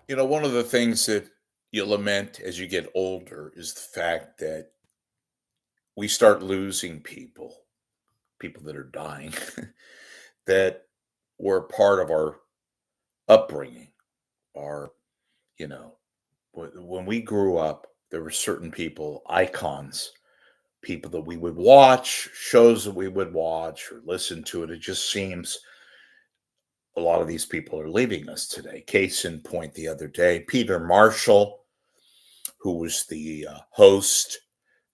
One of the things that you lament as you get older is the fact that we start losing people that are dying, that were part of our upbringing. Our, you know, when we grew up, there were certain people, icons, people that we would watch, shows that we would watch or listen to. It just seems a lot of these people are leaving us today. Case in point, the other day, Peter Marshall, who was the host,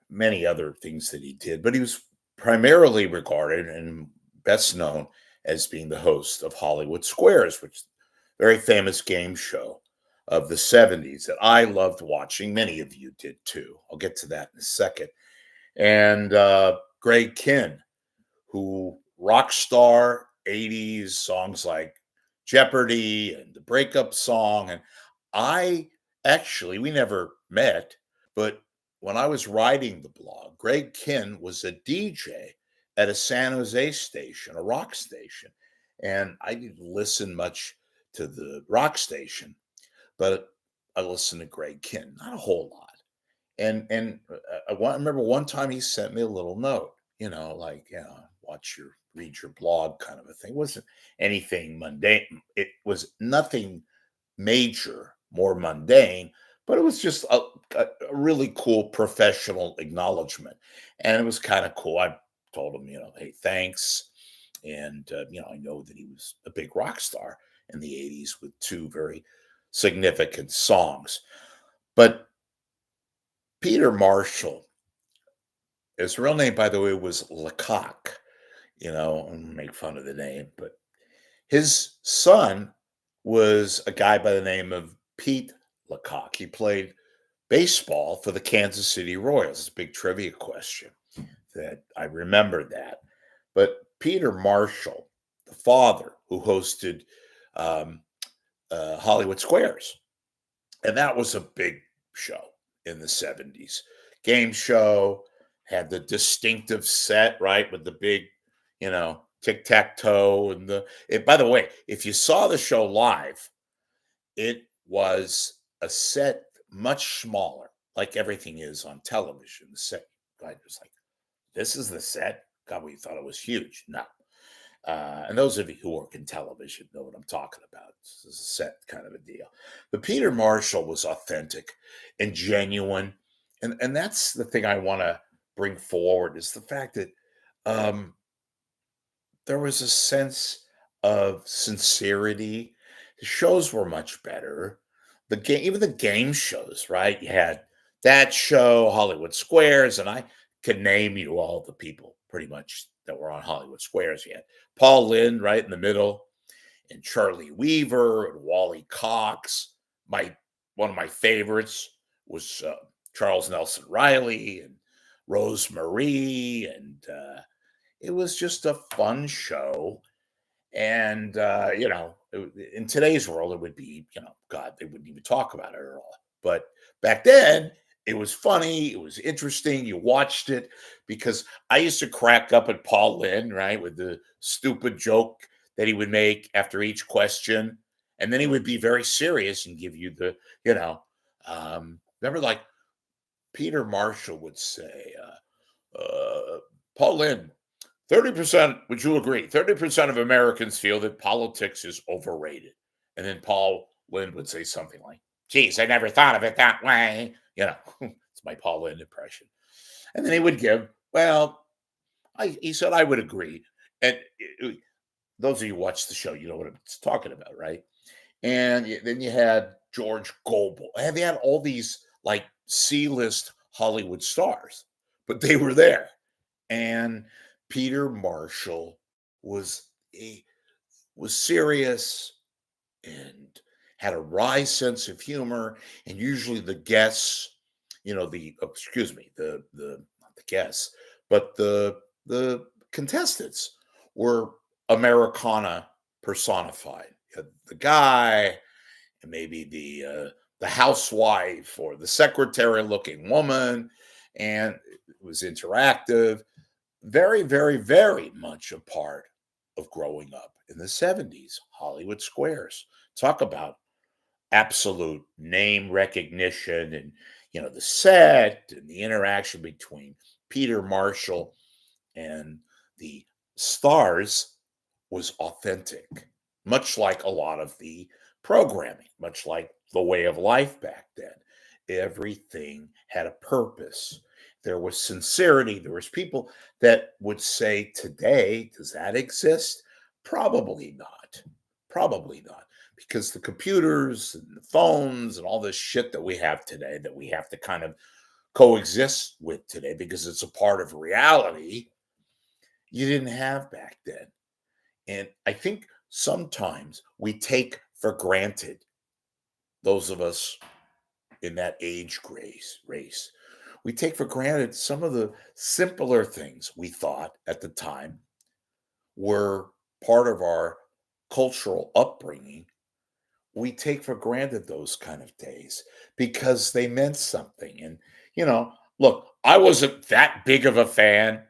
many other things that he did, but he was primarily regarded and best known as being the host of Hollywood Squares, which is a very famous game show of the 70s that I loved watching. Many of you did too. I'll get to that in a second. And Greg Kinn, who rock star 80s songs like Jeopardy and the breakup song. And I actually, we never met, but when I was writing the blog, Greg Kinn was a DJ at a San Jose station, a rock station. And I didn't listen much to the rock station, but I listened to Greg Kinn, not a whole lot. I remember one time he sent me a little note, like, read your blog kind of a thing. It wasn't anything mundane. It was nothing major, more mundane, but it was just a really cool professional acknowledgement. And it was kind of cool. I told him, hey, thanks. And, I know that he was a big rock star in the 80s with two very significant songs. But Peter Marshall, his real name, by the way, was Lecoq. Make fun of the name, but his son was a guy by the name of Pete Lecoq. He played baseball for the Kansas City Royals. It's a big trivia question that I remember that. But Peter Marshall, the father who hosted um, Hollywood Squares, and that was a big show in the 70s. Game show, had the distinctive set, right, with the big, tic tac toe. By the way, if you saw the show live, it was a set much smaller, like everything is on television. The set, I was like, this is the set? God, we thought it was huge. No. And those of you who work in television know what I'm talking about. This is a set kind of a deal. But Peter Marshall was authentic and genuine. And that's the thing I want to bring forward is the fact that um, there was a sense of sincerity. The shows were much better. Even the game shows, right? You had that show, Hollywood Squares, and I could name you all the people pretty much that were on Hollywood Squares. You had Paul Lynde right in the middle, and Charlie Weaver and Wally Cox. My One of my favorites was Charles Nelson Riley and Rose Marie, and it was just a fun show. And in today's world, it would be, God, they wouldn't even talk about it at all. But back then, it was funny. It was interesting. You watched it because I used to crack up at Paul Lynde, right, with the stupid joke that he would make after each question, and then he would be very serious and give you remember, like Peter Marshall would say, Paul Lynde, 30%, would you agree? 30% of Americans feel that politics is overrated. And then Paul Lynde would say something like, geez, I never thought of it that way. It's my Paul Lynde impression. And then he would give, well, he said, I would agree. And those of you who watch the show, you know what I'm talking about, right? And then you had George Gobel. And they had all these like C-list Hollywood stars, but they were there. And Peter Marshall was a was serious and had a wry sense of humor. And usually the guests, excuse me, the not the guests, but the contestants were Americana personified. You had the guy, and maybe the housewife or the secretary looking woman, and it was interactive. Very, very, very much a part of growing up in the 70s. Hollywood Squares. Talk about absolute name recognition, and the set and the interaction between Peter Marshall and the stars was authentic, much like a lot of the programming, much like the way of life back then. Everything had a purpose. There was sincerity. There was people that would say today, does that exist? Probably not. Probably not. Because the computers and the phones and all this shit that we have today that we have to kind of coexist with today because it's a part of reality, you didn't have back then. And I think sometimes we take for granted, those of us in that age race, we take for granted some of the simpler things we thought at the time were part of our cultural upbringing. We take for granted those kind of days because they meant something. And, look, I wasn't that big of a fan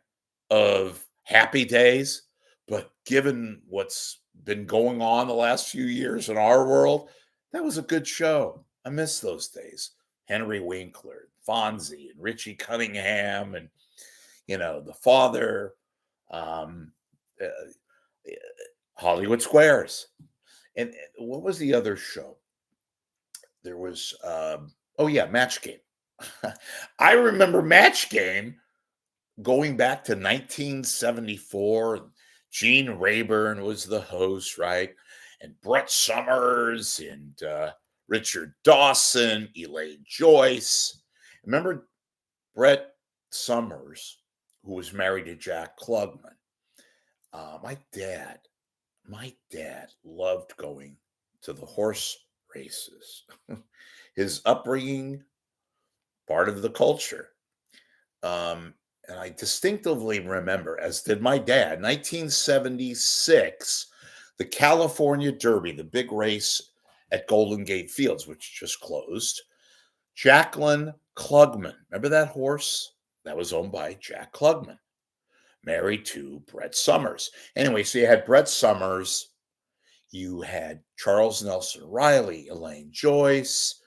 of Happy Days, but given what's been going on the last few years in our world, that was a good show. I miss those days. Henry Winkler, Fonzie, and Richie Cunningham, and the father, um, uh, Hollywood Squares, and what was the other show? There was, oh yeah, Match Game. I remember Match Game going back to 1974. Gene Rayburn was the host, right? And Brett Summers and Richard Dawson, Elaine Joyce. Remember Brett Summers, who was married to Jack Klugman? My dad loved going to the horse races. His upbringing, part of the culture. And I distinctively remember, as did my dad, 1976, the California Derby, the big race at Golden Gate Fields, which just closed. Jacqueline Klugman, remember that horse? That was owned by Jack Klugman, married to Brett Summers. Anyway, so you had Brett Summers, you had Charles Nelson Riley, Elaine Joyce,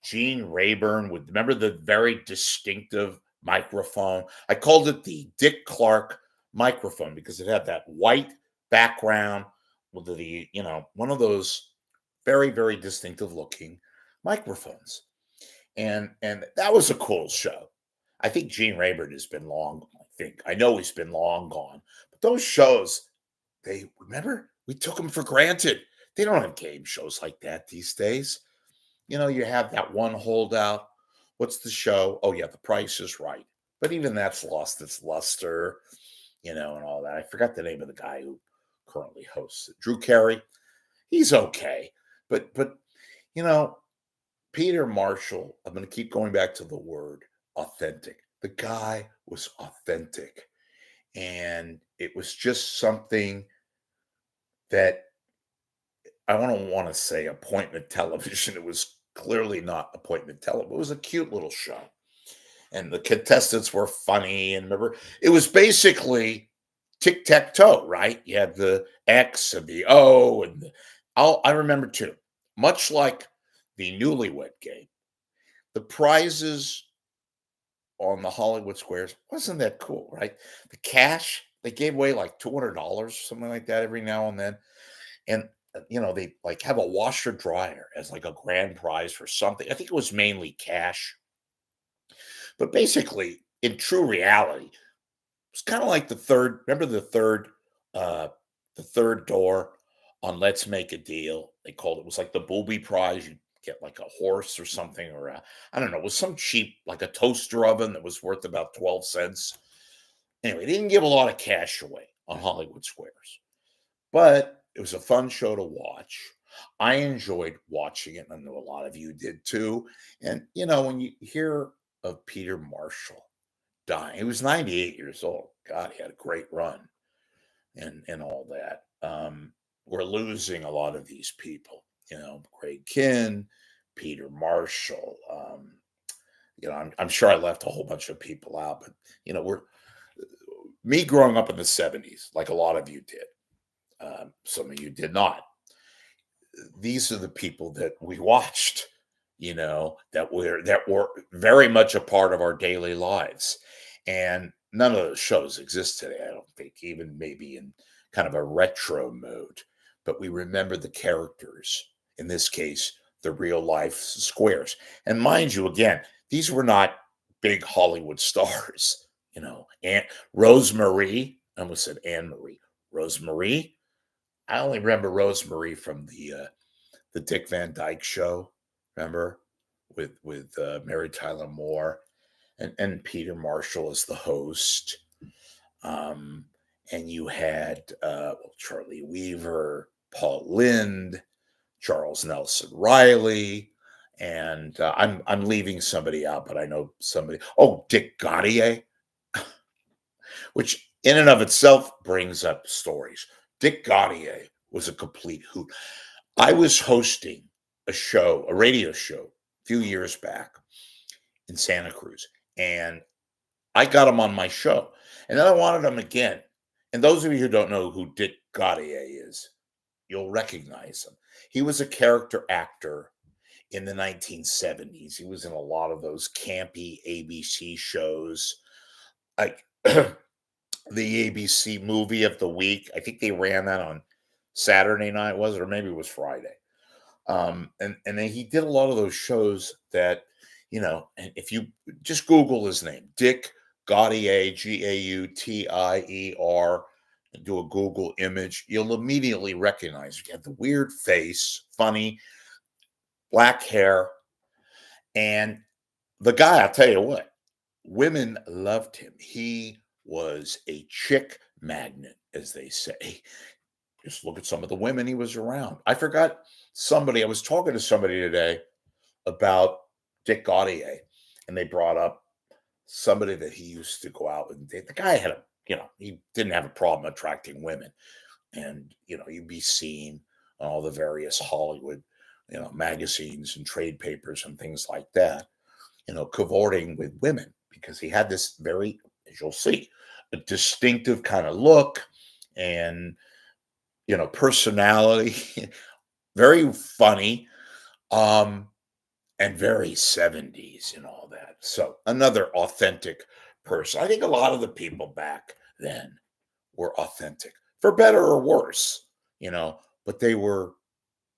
Gene Rayburn with, remember the very distinctive microphone? I called it the Dick Clark microphone because it had that white background with one of those very, very distinctive looking microphones. And that was a cool show. I think Gene Rayburn has been long. I know he's been long gone. But those shows, remember, we took them for granted. They don't have game shows like that these days. You have that one holdout. What's the show? Oh, yeah, The Price is Right. But even that's lost its luster, and all that. I forgot the name of the guy who currently hosts it. Drew Carey. He's okay. But Peter Marshall, I'm going to keep going back to the word authentic. The guy was authentic. And it was just something that I don't want to say appointment television. It was clearly not appointment television. It was a cute little show. And the contestants were funny. And remember, it was basically tic-tac-toe, right? You had the X and the O and I remember too, much like the Newlywed Game, the prizes on the Hollywood Squares wasn't that cool, right? The cash, they gave away like $200, something like that every now and then. And they like have a washer dryer as like a grand prize for something. I think it was mainly cash. But basically, in true reality, it was kind of like remember the third door on Let's Make a Deal. They called it was like the booby prize. You get like a horse or something, or I don't know, it was some cheap, like a toaster oven that was worth about 12 cents. Anyway, they didn't give a lot of cash away on Hollywood Squares. But it was a fun show to watch. I enjoyed watching it, and I know a lot of you did too. And when you hear of Peter Marshall dying, he was 98 years old. God, he had a great run and all that. We're losing a lot of these people. Craig Kinn, Peter Marshall. I'm sure I left a whole bunch of people out, but we're me growing up in the 70s, like a lot of you did. Some of you did not. these are the people that we watched, that were very much a part of our daily lives. And none of those shows exist today, I don't think, even maybe in kind of a retro mode. But we remember the characters, in this case, the real life squares. And mind you, again, these were not big Hollywood stars, And Rosemarie, I almost said Anne Marie. Rosemarie. I only remember Rosemarie from the Dick Van Dyke Show. Remember, with Mary Tyler Moore and Peter Marshall as the host. Um, and you had Charlie Weaver, Paul Lynde, Charles Nelson Riley, and I'm leaving somebody out, but I know somebody. Oh, Dick Gautier, which in and of itself brings up stories. Dick Gautier was a complete hoot. I was hosting a radio show, a few years back in Santa Cruz, and I got him on my show, and then I wanted him again. And those of you who don't know who Dick Gautier is, you'll recognize him. He was a character actor in the 1970s. He was in a lot of those campy ABC shows, like the ABC movie of the week. I think they ran that on Saturday night, was it? Or maybe it was Friday. And then he did a lot of those shows that, and if you just Google his name, Dick Gautier, Gautier, and do a Google image, you'll immediately recognize him. He had the weird face, funny, black hair. And the guy, I'll tell you what, women loved him. He was a chick magnet, as they say. Just look at some of the women he was around. I was talking to somebody today about Dick Gautier, and they brought up somebody that he used to go out and date. The guy he didn't have a problem attracting women. And, you'd be seen on all the various Hollywood, magazines and trade papers and things like that, cavorting with women because he had this very, as you'll see, a distinctive kind of look and, personality, very funny, and very 70s and all that. So another authentic person. I think a lot of the people back then were authentic, for better or worse, but they were,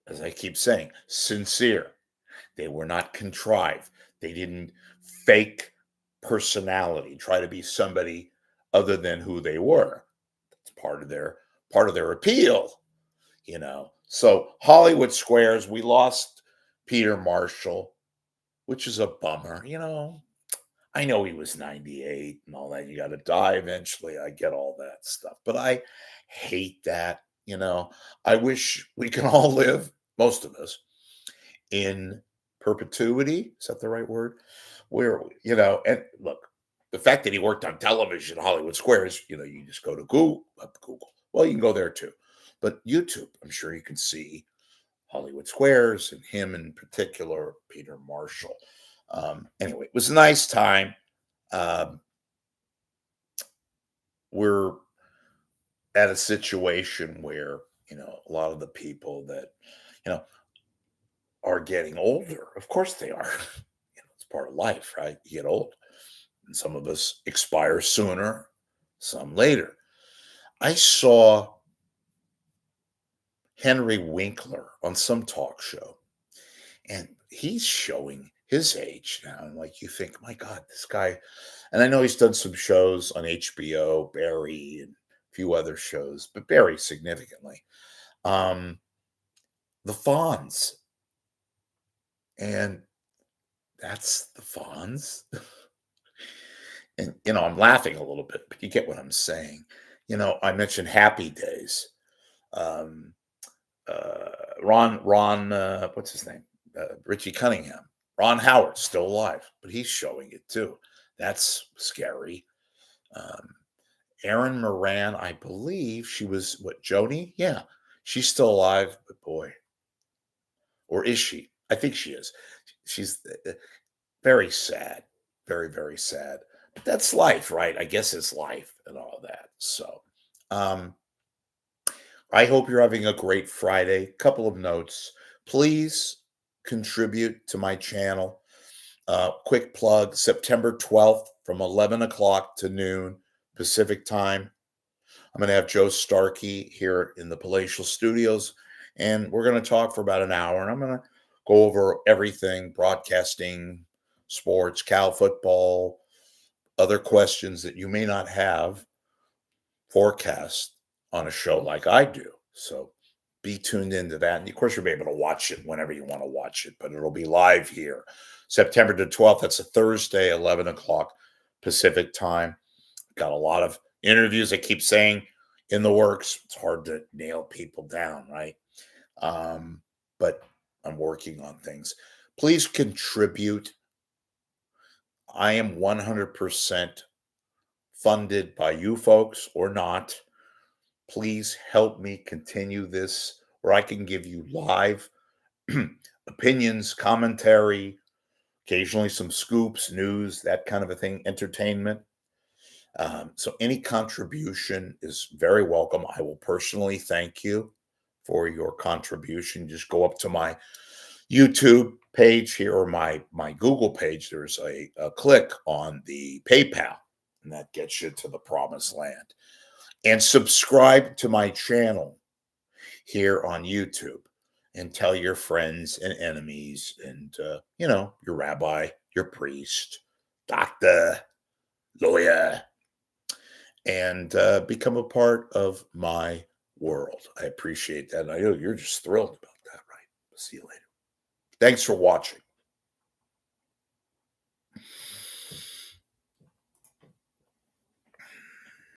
as I keep saying, sincere. They were not contrived. They didn't fake personality, try to be somebody other than who they were. That's part of their appeal, So Hollywood Squares, we lost Peter Marshall, which is a bummer, I know he was 98 and all that. You got to die eventually. I get all that stuff, but I hate that. I wish we can all live, most of us, in perpetuity. Is that the right word? Where, and look, the fact that he worked on television, Hollywood Squares, you just go to Google. Well, you can go there too. But YouTube, I'm sure you can see Hollywood Squares and him in particular, Peter Marshall. Anyway, it was a nice time. Um, we're at a situation where, a lot of the people that, you know, are getting older. Of course they are. It's part of life, right? You get old. And some of us expire sooner, some later. I saw Henry Winkler on some talk show, and he's showing his age now. And like you think, my God, this guy, and I know he's done some shows on HBO, Barry, and a few other shows, but Barry significantly. The Fonz. And that's the Fonz. And I'm laughing a little bit, but you get what I'm saying. I mentioned Happy Days. Um, Ron, what's his name? Richie Cunningham. Ron Howard's still alive, but he's showing it too. That's scary. Um, Erin Moran, I believe she was Joni? Yeah, she's still alive, but boy, or is she? I think she is. She's very sad, very, very sad. But that's life, right? I guess it's life and all that. So, um, I hope you're having a great Friday. Couple of notes. Please contribute to my channel. Quick plug, September 12th from 11 o'clock to noon Pacific time. I'm going to have Joe Starkey here in the Palatial Studios, and we're going to talk for about an hour. And I'm going to go over everything broadcasting, sports, Cal football, other questions that you may not have forecast on a show like I do. So be tuned into that. And of course, you'll be able to watch it whenever you want to watch it, but it'll be live here September the 12th. That's a Thursday, 11 o'clock Pacific time. Got a lot of interviews. I keep saying in the works. It's hard to nail people down, right? But I'm working on things. Please contribute. I am 100% funded by you folks or not. Please help me continue this where I can give you live opinions, commentary, occasionally some scoops, news, that kind of a thing, entertainment. So any contribution is very welcome. I will personally thank you for your contribution. Just go up to my YouTube page here or my Google page. There's a click on the PayPal, and that gets you to the promised land. And subscribe to my channel here on YouTube, and tell your friends and enemies and, your rabbi, your priest, doctor, lawyer, and become a part of my world. I appreciate that. And I know you're just thrilled about that, right? See you later. Thanks for watching.